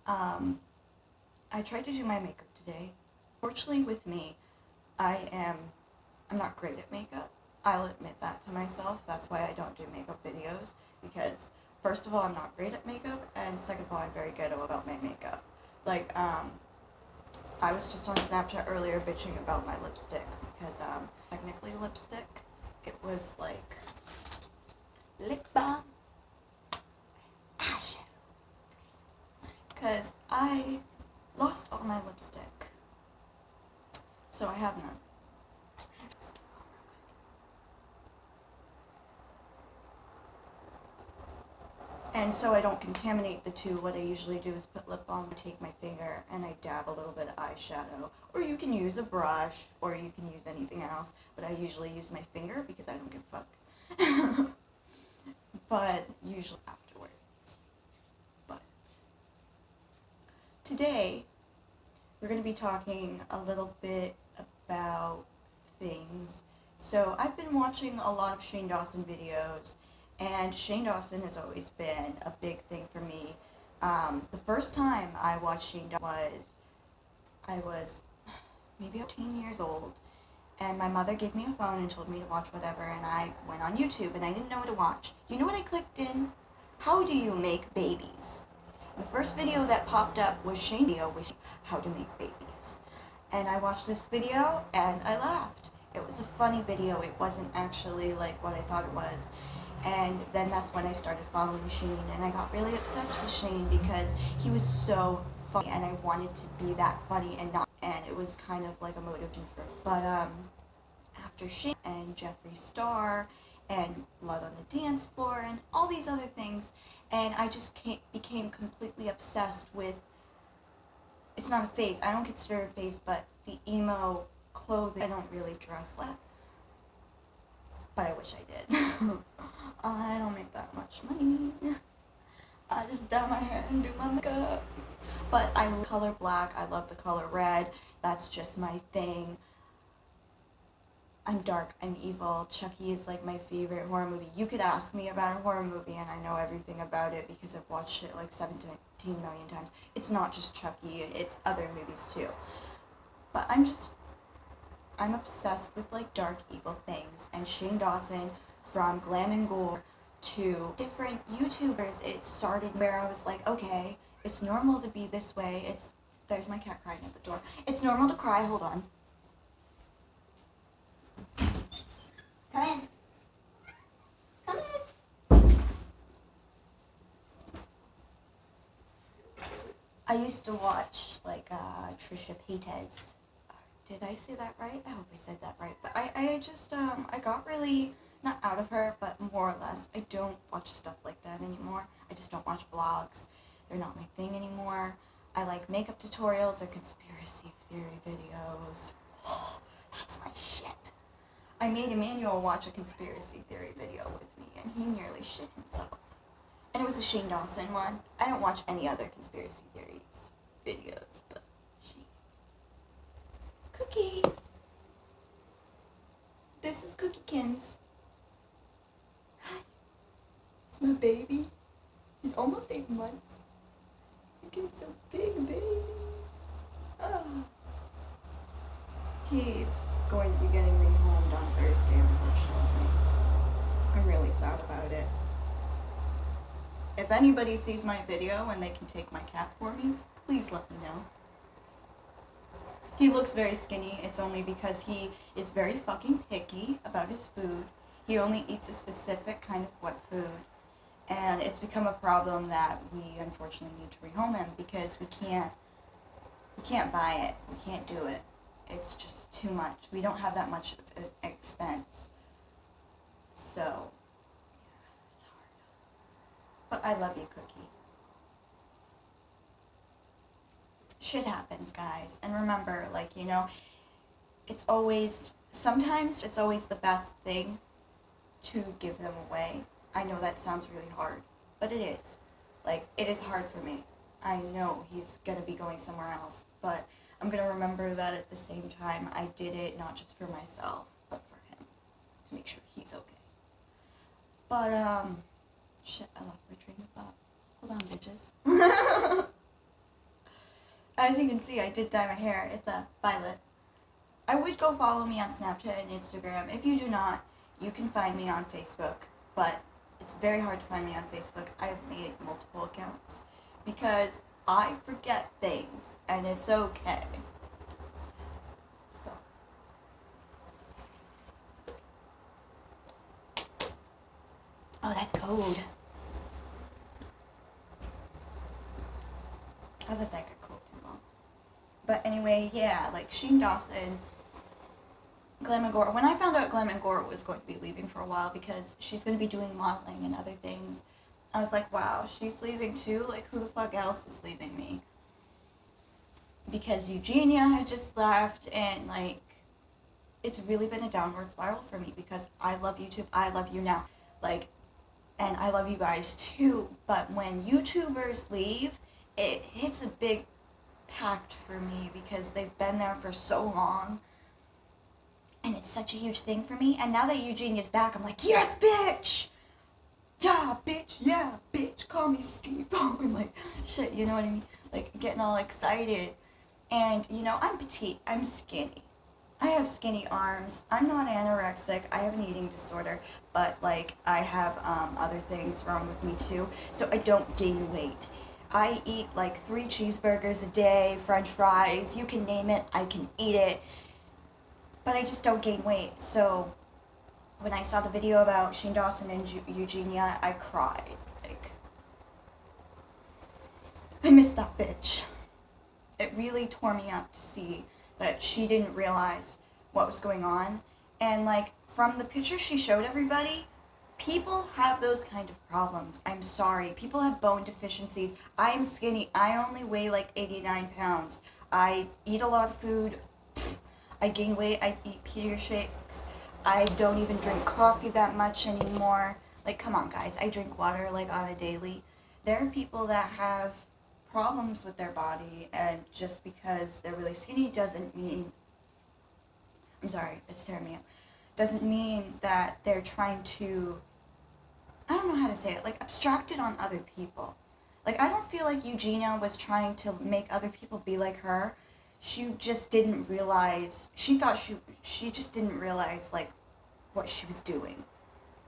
I tried to do my makeup today. Fortunately with me, I'm not great at makeup. I'll admit that to myself. That's why I don't do makeup videos, because first of all, I'm not great at makeup, and second of all, I'm very ghetto about my makeup. Like, I was just on Snapchat earlier bitching about my lipstick, because, technically lipstick, it was like lip balm eyeshadow, because I lost all my lipstick, so I have none. And so I don't contaminate the two, what I usually do is put lip balm, take my finger, and I dab a little bit of eyeshadow. Or you can use a brush, or you can use anything else, but I usually use my finger because I don't give a fuck. But usually afterwards. But today, we're going to be talking a little bit about things. So I've been watching a lot of Shane Dawson videos, and Shane Dawson has always been a big thing for me. The first time I watched Shane Dawson I was maybe 18 years old, and my mother gave me a phone and told me to watch whatever, and I went on YouTube, and I didn't know what to watch. You know what I clicked in? How do you make babies? The first video that popped up was Shane video with how to make babies. And I watched this video, and I laughed. It was a funny video. It wasn't actually like what I thought it was. And then that's when I started following Shane, and I got really obsessed with Shane because he was so funny, and I wanted to be that funny and it was kind of like a motivation for me. But after Shane and Jeffree Star and Blood on the Dance Floor and all these other things, and I just became completely obsessed with, it's not a phase, I don't consider it a phase, but the emo clothing. I don't really dress that, but I wish I did. I don't make that much money. I just dye my hair and do my makeup. But I love the color black, I love the color red, that's just my thing. I'm dark, I'm evil. Chucky is like my favorite horror movie. You could ask me about a horror movie and I know everything about it because I've watched it like 17 million times. It's not just Chucky, it's other movies too. But I'm obsessed with like dark, evil things. And Shane Dawson, from Glam and Gore to different YouTubers, it started where I was like, okay, it's normal to be this way. There's my cat crying at the door. It's normal to cry, hold on. Come in. Come in. I used to watch like Trisha Paytas. Did I say that right? I hope I said that right. But I just, I got really, not out of her, but more or less, I don't watch stuff like that anymore. I just don't watch vlogs. They're not my thing anymore. I like makeup tutorials or conspiracy theory videos. Oh, that's my shit. I made Emmanuel watch a conspiracy theory video with me, and he nearly shit himself. And it was a Shane Dawson one. I don't watch any other conspiracy theories videos, but Cookie. This is Cookiekins. Hi. It's my baby. He's almost 8 months. He's so big, baby. Oh. He's going to be getting rehomed on Thursday, unfortunately. I'm really sad about it. If anybody sees my video and they can take my cat for me, please let me know. He looks very skinny. It's only because he is very fucking picky about his food. He only eats a specific kind of wet food. And it's become a problem that we unfortunately need to rehome him because we can't buy it. We can't do it. It's just too much. We don't have that much of an expense. So, yeah, it's hard. But I love you, Cookie. Shit happens, guys. And remember, like, you know, sometimes it's always the best thing to give them away. I know that sounds really hard, but it is. Like, it is hard for me. I know he's gonna be going somewhere else, but I'm gonna remember that at the same time I did it not just for myself, but for him, to make sure he's okay. But, shit, I lost my train of thought. Hold on, bitches. As you can see, I did dye my hair. It's a violet. I would go follow me on Snapchat and Instagram. If you do not, you can find me on Facebook. But it's very hard to find me on Facebook. I have made multiple accounts because I forget things, and it's okay. So. Oh, that's cold. I let that get cold too long. But anyway, yeah, like Shane Dawson, Glam and Gore. When I found out Glam and Gore was going to be leaving for a while because she's going to be doing modeling and other things, I was like, wow, she's leaving too? Like, who the fuck else is leaving me? Because Eugenia had just left, and like, it's really been a downward spiral for me because I love YouTube. I love you now. Like, and I love you guys too. But when YouTubers leave, it hits a big pact for me because they've been there for so long. And it's such a huge thing for me. And now that Eugenia's back, I'm like, yes, bitch! Yeah, bitch! Yeah, bitch! Call me Steve. And like, shit, you know what I mean? Like, getting all excited. And, you know, I'm petite. I'm skinny. I have skinny arms. I'm not anorexic. I have an eating disorder. But, like, I have other things wrong with me, too. So I don't gain weight. I eat like 3 cheeseburgers a day, french fries, you can name it, I can eat it. But I just don't gain weight. So when I saw the video about Shane Dawson and Eugenia, I cried. Like, I miss that bitch. It really tore me up to see that she didn't realize what was going on. And like, from the picture she showed everybody, people have those kind of problems. I'm sorry. People have bone deficiencies. I am skinny. I only weigh like 89 pounds. I eat a lot of food. I gain weight. I eat Pedialyte shakes. I don't even drink coffee that much anymore. Like, come on, guys. I drink water like on a daily. There are people that have problems with their body, and just because they're really skinny doesn't mean... I'm sorry. It's tearing me up. Doesn't mean that they're trying to... I don't know how to say it, like, abstract it on other people. Like, I don't feel like Eugenia was trying to make other people be like her. She just didn't realize, she just didn't realize, like, what she was doing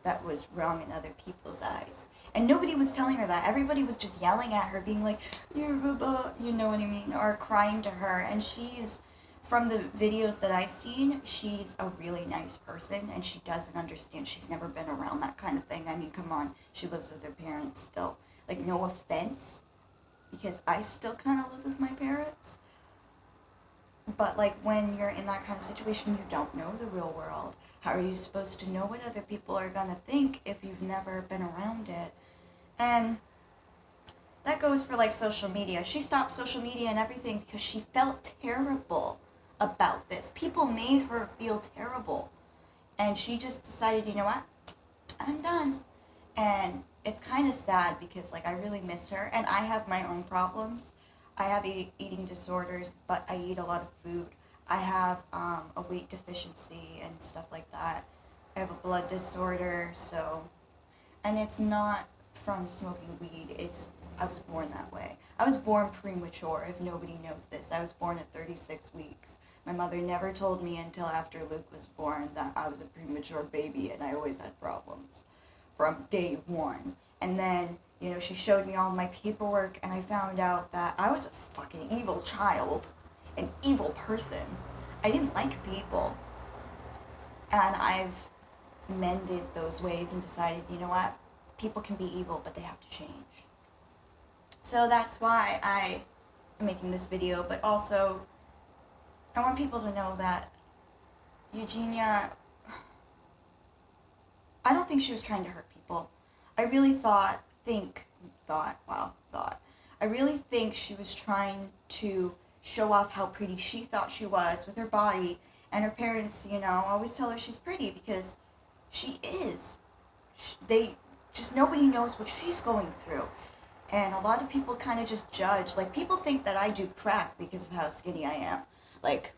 that was wrong in other people's eyes. And nobody was telling her that. Everybody was just yelling at her, being like, you're blah, you know what I mean, or crying to her. And she's... From the videos that I've seen, she's a really nice person, and she doesn't understand. She's never been around that kind of thing. I mean, come on. She lives with her parents still. Like, no offense, because I still kind of live with my parents. But, like, when you're in that kind of situation, you don't know the real world. How are you supposed to know what other people are going to think if you've never been around it? And that goes for, like, social media. She stopped social media and everything because she felt terrible about this. People made her feel terrible. And she just decided, you know what? I'm done. And it's kind of sad because, like, I really miss her. And I have my own problems. I have eating disorders, but I eat a lot of food. I have a weight deficiency and stuff like that. I have a blood disorder, so... And it's not from smoking weed. I was born that way. I was born premature, if nobody knows this. I was born at 36 weeks. My mother never told me until after Luke was born that I was a premature baby, and I always had problems from day one. And then, you know, she showed me all my paperwork, and I found out that I was a fucking evil child, an evil person. I didn't like people. And I've mended those ways and decided, you know what? People can be evil, but they have to change. So that's why I am making this video, but also I want people to know that Eugenia, I don't think she was trying to hurt people. I really I really think she was trying to show off how pretty she thought she was with her body, and her parents, you know, always tell her she's pretty because she is. Nobody knows what she's going through. And a lot of people kind of just judge. Like, people think that I do crack because of how skinny I am. Like,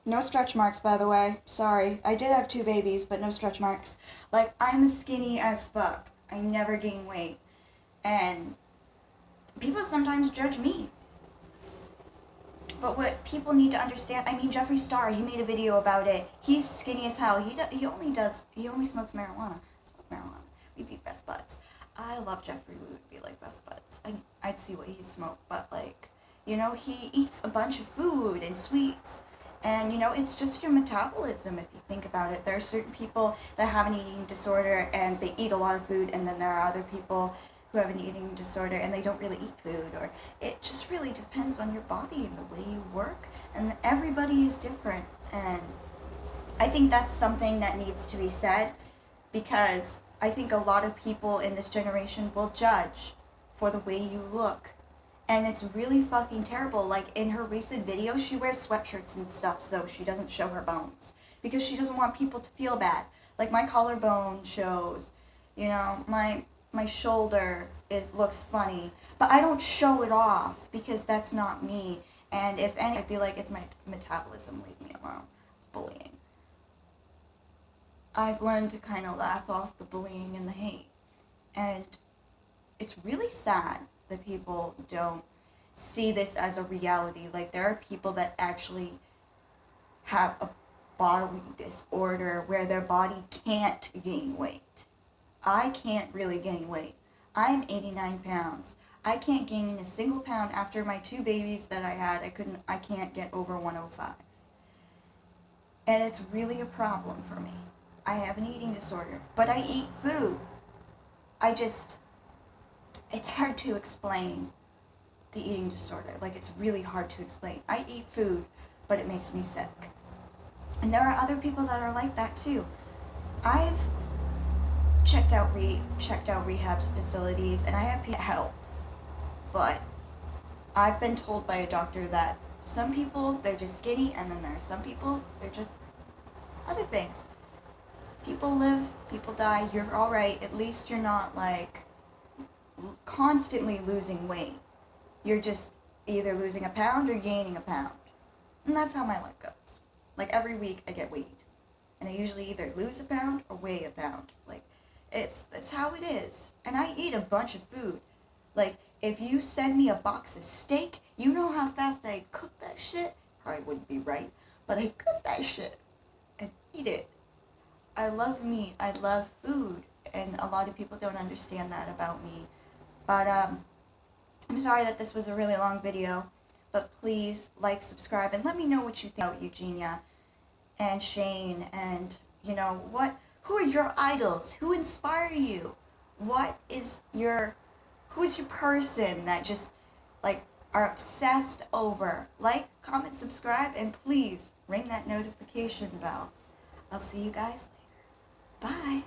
no stretch marks, by the way. Sorry. I did have 2 babies, but no stretch marks. Like, I'm skinny as fuck. I never gain weight. And people sometimes judge me. But what people need to understand, I mean, Jeffree Star, he made a video about it. He's skinny as hell. He only smokes marijuana. Smoke marijuana. We'd be best buds. I love Jeffree. We would be like best buds. I'd see what he smoked, but like, you know, he eats a bunch of food and sweets. And, you know, it's just your metabolism if you think about it. There are certain people that have an eating disorder and they eat a lot of food, and then there are other people who have an eating disorder and they don't really eat food, or it just really depends on your body and the way you work, and everybody is different. And I think that's something that needs to be said, because I think a lot of people in this generation will judge for the way you look, and it's really fucking terrible. Like in her recent video, she wears sweatshirts and stuff so she doesn't show her bones, because she doesn't want people to feel bad. Like my collarbone shows, you know, my shoulder looks funny, but I don't show it off because that's not me. And if any, I'd be like, it's my metabolism, leave me alone. It's bullying. I've learned to kind of laugh off the bullying and the hate. And it's really sad that people don't see this as a reality. Like, there are people that actually have a bodily disorder where their body can't gain weight. I can't really gain weight. I'm 89 pounds. I can't gain a single pound after my 2 babies that I had. I can't get over 105. And it's really a problem for me. I have an eating disorder, but I eat food. It's hard to explain the eating disorder. Like, it's really hard to explain. I eat food, but it makes me sick. And there are other people that are like that too. I've checked out rehab facilities, and I have help, but I've been told by a doctor that some people, they're just skinny, and then there are some people, they're just other things. People live, people die, you're alright. At least you're not like constantly losing weight. You're just either losing a pound or gaining a pound, and that's how my life goes. Like every week I get weighed, and I usually either lose a pound or weigh a pound. Like, that's how it is. And I eat a bunch of food. Like, if you send me a box of steak, you know how fast I cook that shit? Probably wouldn't be right, but I cook that shit and eat it. I love meat. I love food. And a lot of people don't understand that about me. But, I'm sorry that this was a really long video, but please like, subscribe, and let me know what you think about Eugenia and Shane, and, you know, who are your idols? Who inspire you? Who is your person that just, like, are obsessed over? Like, comment, subscribe, and please ring that notification bell. I'll see you guys later. Bye.